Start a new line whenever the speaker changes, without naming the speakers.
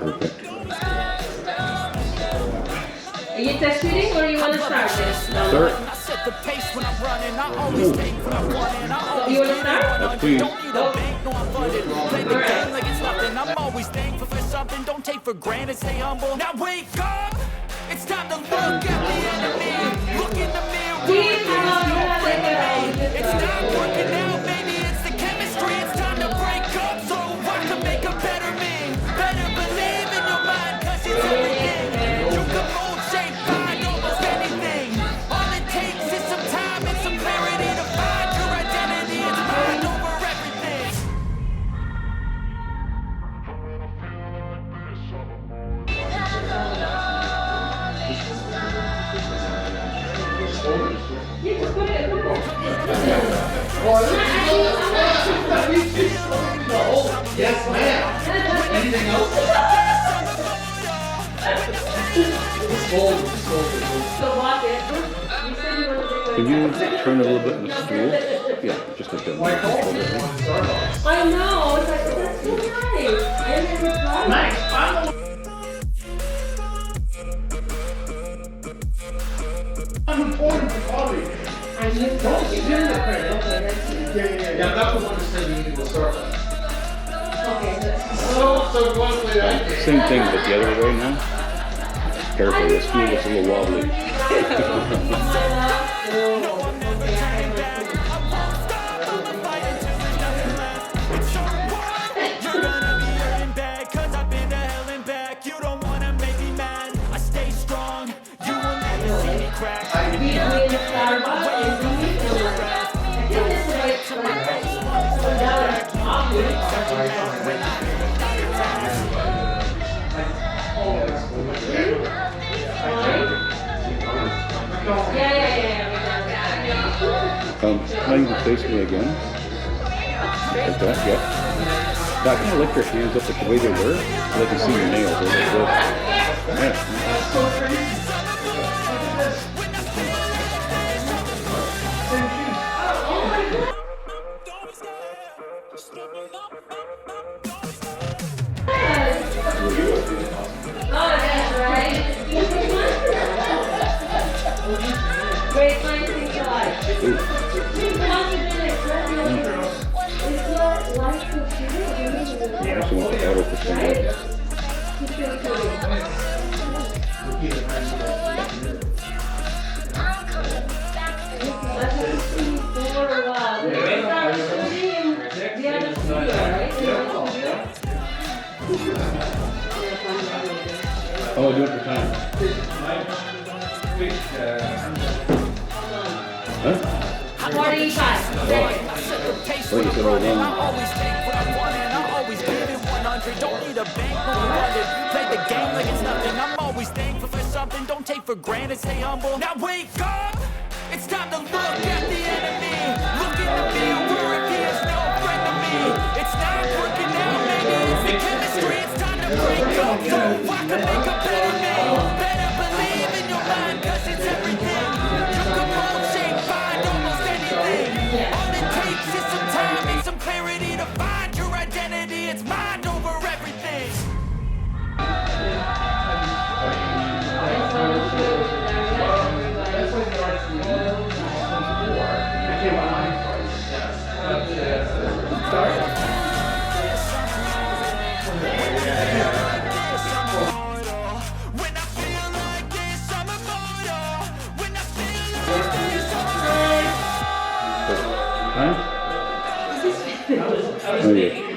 Perfect.
Are you test shooting or you want to start this?
Start.
You want to start?
Yes, please.
Play the game like it's nothing. I'm always thankful for something. Don't take for granted, stay humble. Now wake up! It's time to look at the enemy. Look in the mirror. It's not working out, maybe it's the chemistry. It's time to break up so I can make a better me. Better believe in your mind, cause it's everything. You can mold, shape, find almost anything. All it takes is some time and some clarity to find your identity. It's mind over everything.
Yes, ma'am. Anything else?
So walk it. You said you wanted to go.
Can you turn a little bit in the stool? Yeah, just like that.
I know. It's like, that's so nice. And then it's
Nice. I'm important for quality.
I knew
Don't you do that.
Okay, that's it.
Yeah, that's the one that said you need to start with.
Okay, that's
So glad to play that game.
Same thing, but the other way now. Careful, the stool is a little wobbly.
You're gonna be hurting bad, cause I've been to hell and back. You don't wanna make me mad, I stay strong. You will never see me crack.
Now you can face me again. Like that, yeah. Now, kind of lift your hands up like the way they were, so they can see your nails. Like this. Yeah.
Great minds think alike.
Ooh. I also want the auto percent. Oh, do it for time. Huh?
45 seconds.
What you said all
I
along?
always take what I want and I always give it 100. Don't need a bank, no funded. Play the game like it's nothing. I'm always thankful for something. Don't take for granted, stay humble. Now wake up! It's time to look at the enemy. Look in the mirror if he is no friend to me. It's not working out, maybe it's the chemistry. It's time to break up so I can make a better me. Better believe in your mind, cause it's everything. You can mold, shape, find almost anything. All it takes is some time and some clarity to find your identity. It's mind over everything. When I feel like this, I'm immortal. When I feel like this,
Time? Oh, yeah.